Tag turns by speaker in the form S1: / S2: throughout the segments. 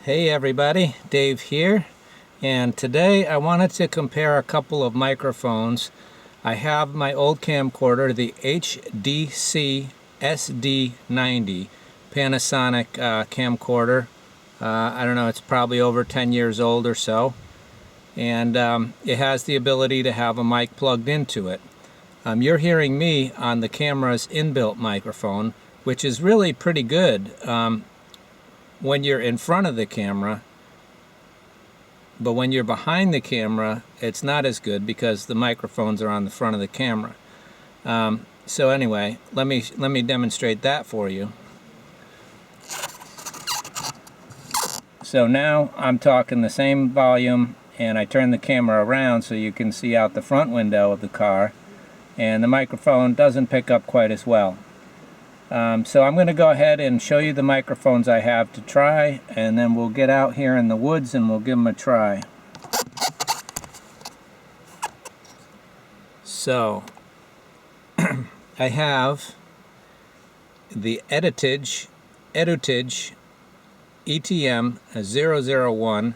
S1: Hey everybody, Dave here, and today I wanted to compare a couple of microphones. I have my old camcorder, the HDC SD90 Panasonic camcorder. I don't know, it's probably over 10 years old or so, and it has the ability to have a mic plugged into it. You're hearing me on the camera's inbuilt microphone, which is really pretty good when you're in front of the camera, but when you're behind the camera it's not as good because the microphones are on the front of the camera. So anyway, let me demonstrate that for you. So now I'm talking the same volume, and I turn the camera around so you can see out the front window of the car, and the microphone doesn't pick up quite as well. So I'm going to go ahead and show you the microphones I have to try, and then we'll get out here in the woods and we'll give them a try. So I have the Edutige ETM 001,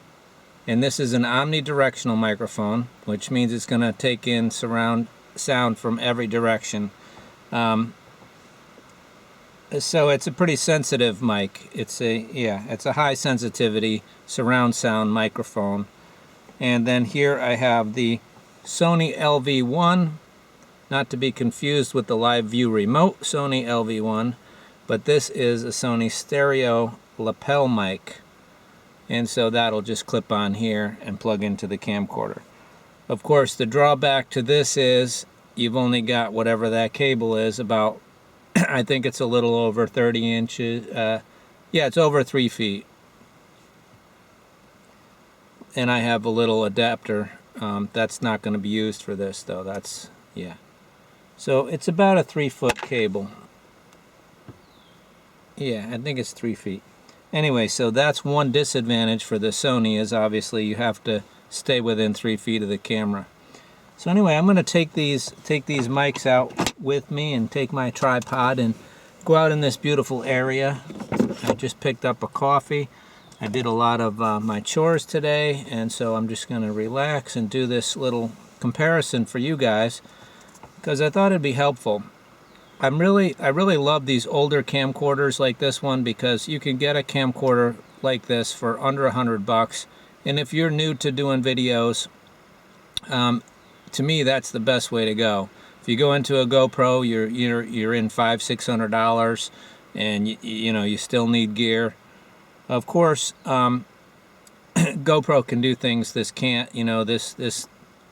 S1: and this is an omnidirectional microphone, which means it's going to take in surround sound from every direction. So it's a pretty sensitive mic. It's a high sensitivity surround sound microphone. And then here I have the Sony LV1, not to be confused with the Live View Remote Sony LV1, but this is a Sony stereo lapel mic. And so that'll just clip on here and plug into the camcorder. Of course, the drawback to this is you've only got whatever that cable is, about I think it's a little over 30 inches. Yeah, it's over 3 feet. And I have a little adapter. That's not going to be used for this, though. Yeah. So it's about a 3-foot cable. Yeah, I think it's 3 feet. Anyway, so that's one disadvantage for the Sony, is obviously you have to stay within 3 feet of the camera. So anyway, I'm going to take these mics out with me and take my tripod and go out in this beautiful area. I just picked up a coffee. I did a lot of my chores today, and so I'm just going to relax and do this little comparison for you guys because I thought it'd be helpful. I really love these older camcorders like this one because you can get a camcorder like this for under $100, and if you're new to doing videos, to me that's the best way to go. If you go into a GoPro, you're in $500–600, and you still need gear. Of course, GoPro can do things this can't.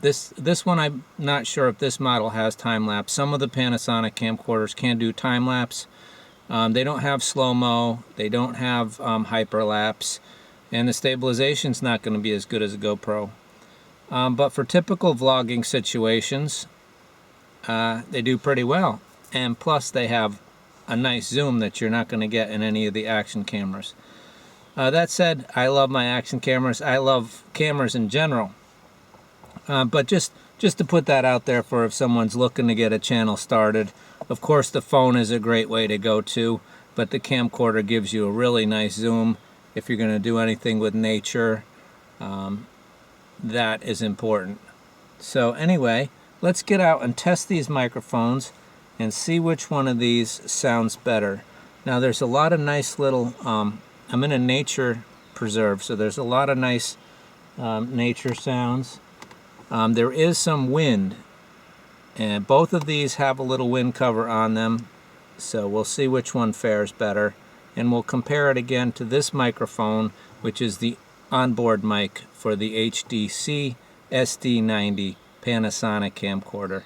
S1: This one, I'm not sure if this model has time lapse. Some of the Panasonic camcorders can do time lapse. They don't have slow-mo. They don't have hyperlapse, and the stabilization's not going to be as good as a GoPro. But for typical vlogging situations, they do pretty well. And plus they have a nice zoom that you're not going to get in any of the action cameras. That said, I love my action cameras. I love cameras in general. But just to put that out there for if someone's looking to get a channel started. Of course the phone is a great way to go to, but the camcorder gives you a really nice zoom if you're going to do anything with nature. That is important. So anyway, let's get out and test these microphones and see which one of these sounds better. Now there's a lot of nice little, I'm in a nature preserve, so there's a lot of nice nature sounds. There is some wind, and both of these have a little wind cover on them, so we'll see which one fares better, and we'll compare it again to this microphone, which is the onboard mic for the HDC SD90 Panasonic camcorder.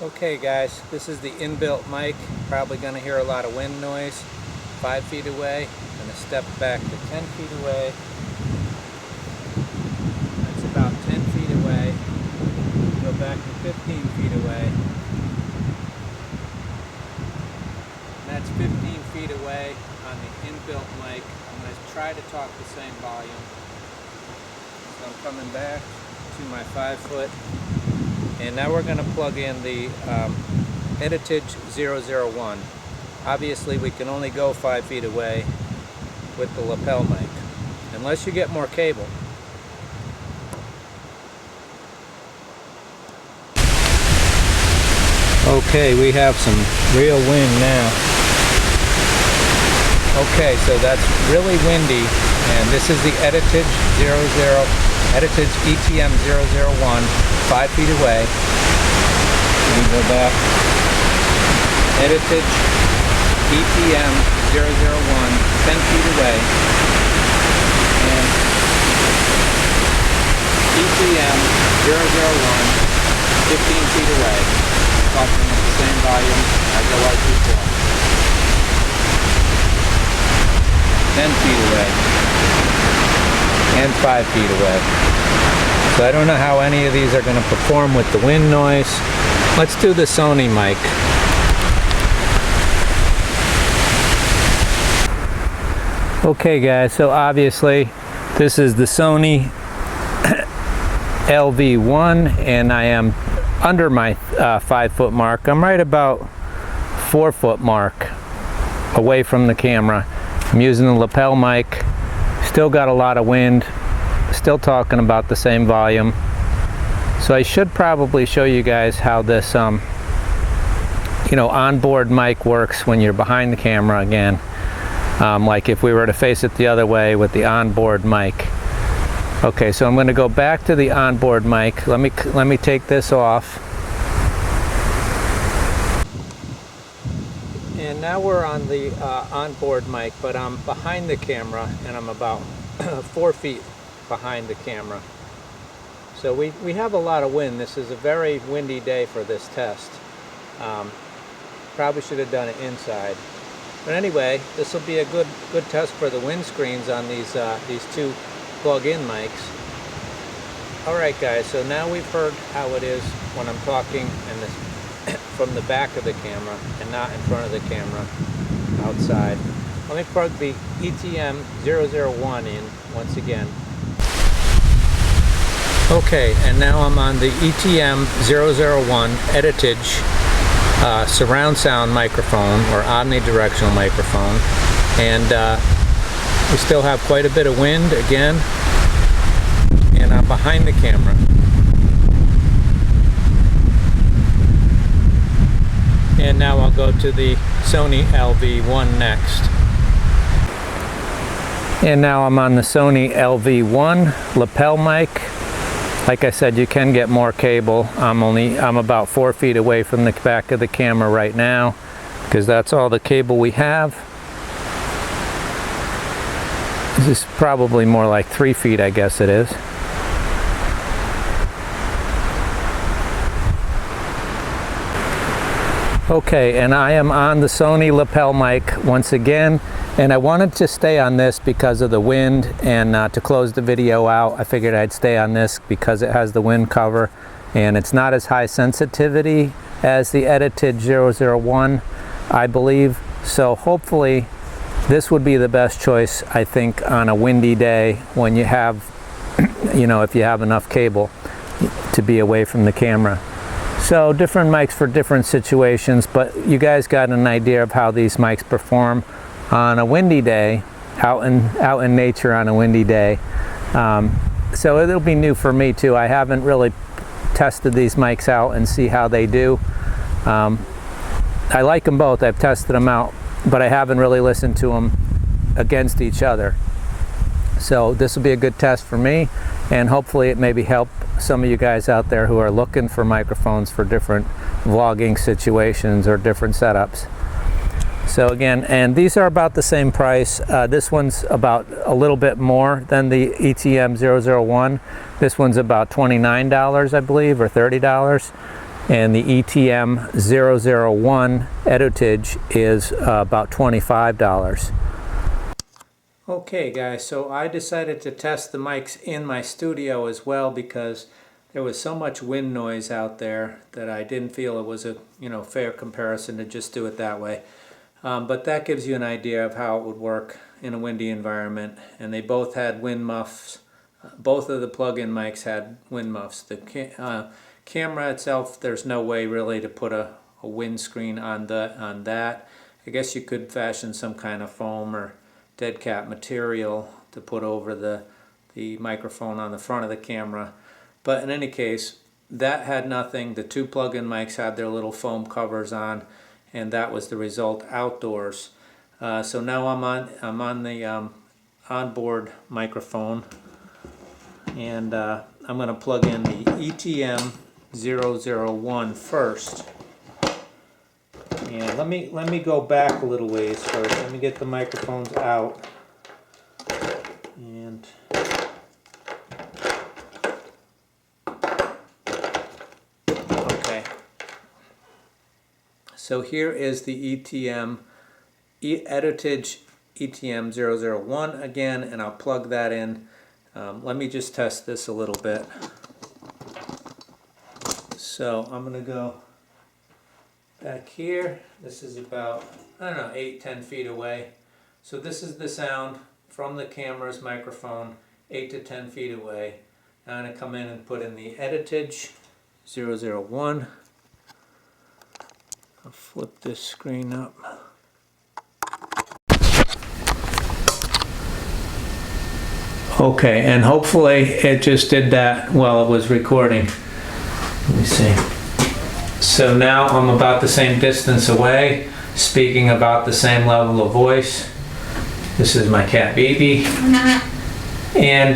S1: Okay guys, this is the inbuilt mic. Probably going to hear a lot of wind noise. 5 feet away. I'm going to step back to 10 feet away. That's about 10 feet away. Go back to 15 feet away. That's 15 feet away on the inbuilt mic. I'm going to try to talk the same volume. So I'm coming back to my 5-foot. And now we're going to plug in the Edutige 001. Obviously we can only go 5 feet away with the lapel mic, unless you get more cable. Okay, we have some real wind now. Okay, so that's really windy, and this is the Edutige ETM 001, 5 feet away. Let me go back. Edutige ETM 001, 10 feet away. And ETM 001, 15 feet away. Talking at the same volume as I was before. 10 feet away. And 5 feet away. So I don't know how any of these are going to perform with the wind noise. Let's do the Sony mic. Okay guys, so obviously this is the Sony LV1 and I am under my 5 foot mark. I'm right about 4 foot mark away from the camera. I'm using the lapel mic. Still got a lot of wind. Still talking about the same volume. So I should probably show you guys how this onboard mic works when you're behind the camera again. Like if we were to face it the other way with the onboard mic. Okay, so I'm going to go back to the onboard mic. Let me take this off. And now we're on the onboard mic, but I'm behind the camera and I'm about 4 feet behind the camera. So we have a lot of wind. This is a very windy day for this test. Probably should have done it inside. But anyway, this will be a good test for the windscreens on these two plug-in mics. Alright guys, so now we've heard how it is when I'm talking and this from the back of the camera and not in front of the camera outside. Let me plug the ETM 001 in once again. Okay, and now I'm on the ETM 001 Edutige surround sound microphone or omnidirectional microphone, and we still have quite a bit of wind again, and I'm behind the camera. And now I'll go to the Sony LV1 next. And now I'm on the Sony LV1 lapel mic. Like I said, you can get more cable. I'm about 4 feet away from the back of the camera right now because that's all the cable we have. This is probably more like 3 feet, I guess it is. Okay, and I am on the Sony lapel mic once again, and I wanted to stay on this because of the wind, and to close the video out I figured I'd stay on this because it has the wind cover and it's not as high sensitivity as the Edutige 001, I believe. So hopefully this would be the best choice, I think, on a windy day when you have if you have enough cable to be away from the camera. So different mics for different situations, but you guys got an idea of how these mics perform on a windy day, out in nature on a windy day. So it'll be new for me too. I haven't really tested these mics out and see how they do. I like them both. I've tested them out, but I haven't really listened to them against each other. So this will be a good test for me, and hopefully it maybe help some of you guys out there who are looking for microphones for different vlogging situations or different setups. So again, and these are about the same price. This one's about a little bit more than the ETM 001. This one's about $29, I believe, or $30. And the ETM 001 Edutige is about $25. Okay guys, so I decided to test the mics in my studio as well because there was so much wind noise out there that I didn't feel it was a fair comparison to just do it that way. But that gives you an idea of how it would work in a windy environment. And they both had wind muffs. Both of the plug-in mics had wind muffs. The camera itself, there's no way really to put a windscreen on that. I guess you could fashion some kind of foam or dead cat material to put over the microphone on the front of the camera. But in any case, that had nothing. The two plug-in mics had their little foam covers on, and that was the result outdoors. So now I'm on the onboard microphone, and I'm going to plug in the ETM 001 first. And let me go back a little ways first. Let me get the microphones out. And okay. So here is the ETM Edutige ETM 001 again, and I'll plug that in. Let me just test this a little bit. So I'm going to go back here. This is about, I don't know, 8-10 feet away. So this is the sound from the camera's microphone, 8 to 10 feet away. Now I'm going to come in and put in the Edutige 001. I'll flip this screen up. Okay, and hopefully it just did that while it was recording. Let me see. So now I'm about the same distance away, speaking about the same level of voice. This is my cat baby. And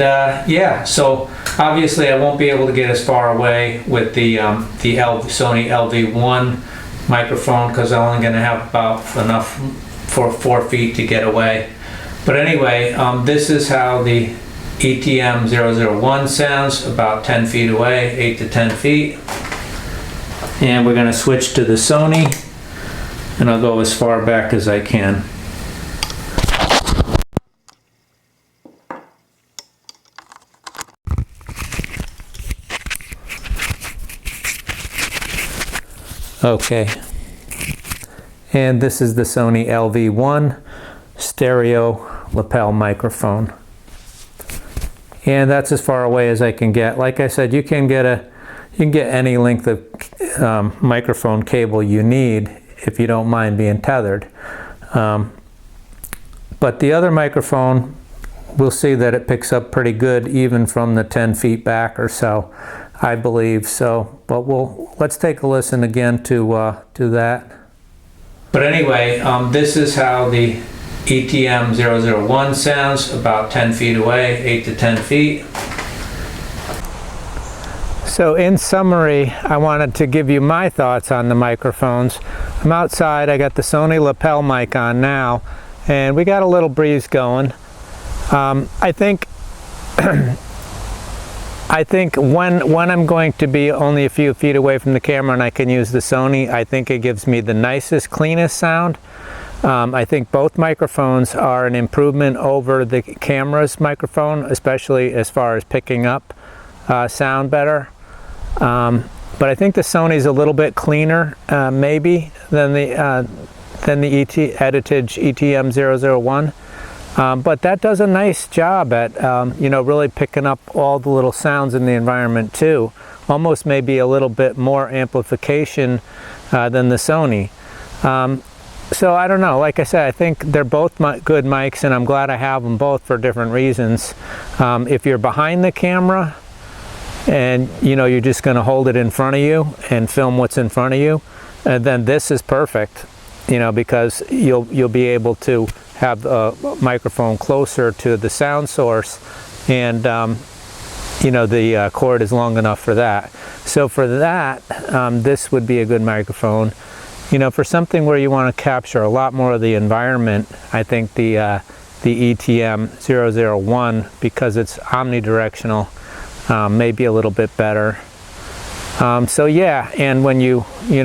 S1: yeah, so obviously I won't be able to get as far away with the Sony LV1 microphone because I'm only going to have about enough for 4 feet to get away. But anyway, this is how the ETM 001 sounds, about 10 feet away, 8 to 10 feet. And we're going to switch to the Sony, and I'll go as far back as I can. Okay, and this is the Sony LV1 stereo lapel microphone. And that's as far away as I can get. Like I said, you can get any length of microphone cable you need if you don't mind being tethered. But the other microphone, we'll see that it picks up pretty good even from the 10 feet back or so, I believe. So, but let's take a listen again to that. But anyway, this is how the ETM 001 sounds, about 10 feet away, 8 to 10 feet. So in summary, I wanted to give you my thoughts on the microphones. I'm outside, I got the Sony lapel mic on now, and we got a little breeze going. I think when I'm going to be only a few feet away from the camera and I can use the Sony, I think it gives me the nicest, cleanest sound. I think both microphones are an improvement over the camera's microphone, especially as far as picking up sound better. But I think the Sony's a little bit cleaner, maybe, than the Edutige ETM 001. But that does a nice job at, really picking up all the little sounds in the environment too. Almost maybe a little bit more amplification than the Sony. So I don't know, like I said, I think they're both good mics, and I'm glad I have them both for different reasons. If you're behind the camera and you're just going to hold it in front of you and film what's in front of you, then this is perfect, because you'll be able to have the microphone closer to the sound source, and the cord is long enough for that. So for that, this would be a good microphone. For something where you want to capture a lot more of the environment, I think the ETM 001, because it's omnidirectional, may be a little bit better. So yeah, and when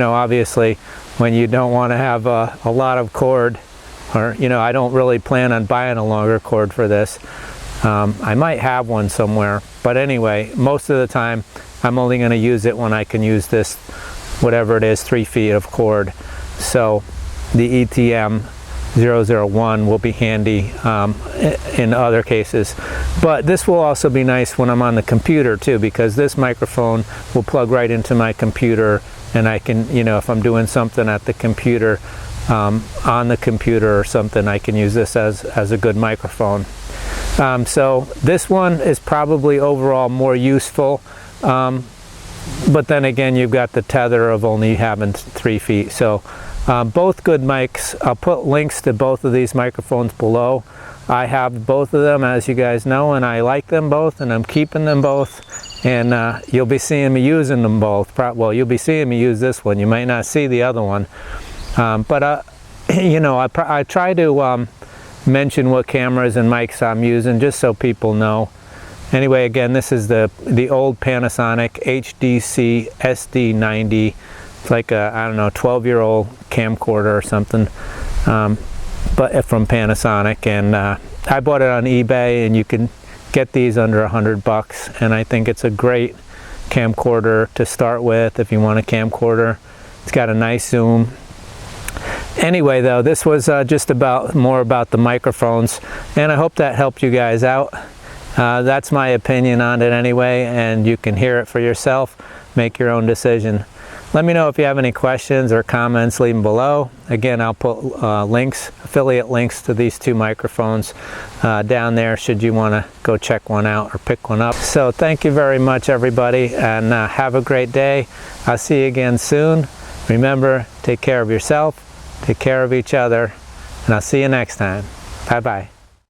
S1: obviously, when you don't want to have a lot of cord, or I don't really plan on buying a longer cord for this. I might have one somewhere, but anyway, most of the time I'm only going to use it when I can use this, whatever it is, 3 feet of cord. So the ETM 001 will be handy in other cases. But this will also be nice when I'm on the computer too, because this microphone will plug right into my computer, and I can, if I'm doing something at the computer, on the computer or something, I can use this as a good microphone. So this one is probably overall more useful, but then again, you've got the tether of only having 3 feet. So both good mics. I'll put links to both of these microphones below. I have both of them, as you guys know, and I like them both, and I'm keeping them both. And you'll be seeing me using them both. Well, you'll be seeing me use this one. You might not see the other one. You know, I try to mention what cameras and mics I'm using just so people know. Anyway, again, this is the old Panasonic HDC SD90. It's like a, I don't know, 12-year-old camcorder or something, but from Panasonic. And I bought it on eBay, and you can get these under $100, and I think it's a great camcorder to start with if you want a camcorder. It's got a nice zoom. Anyway, though, this was just more about the microphones, and I hope that helped you guys out. That's my opinion on it anyway, and you can hear it for yourself, make your own decision. Let me know if you have any questions or comments, leave them below. Again, I'll put links, affiliate links to these 2 microphones down there should you want to go check one out or pick one up. So thank you very much, everybody, and have a great day. I'll see you again soon. Remember, take care of yourself, take care of each other, and I'll see you next time. Bye-bye.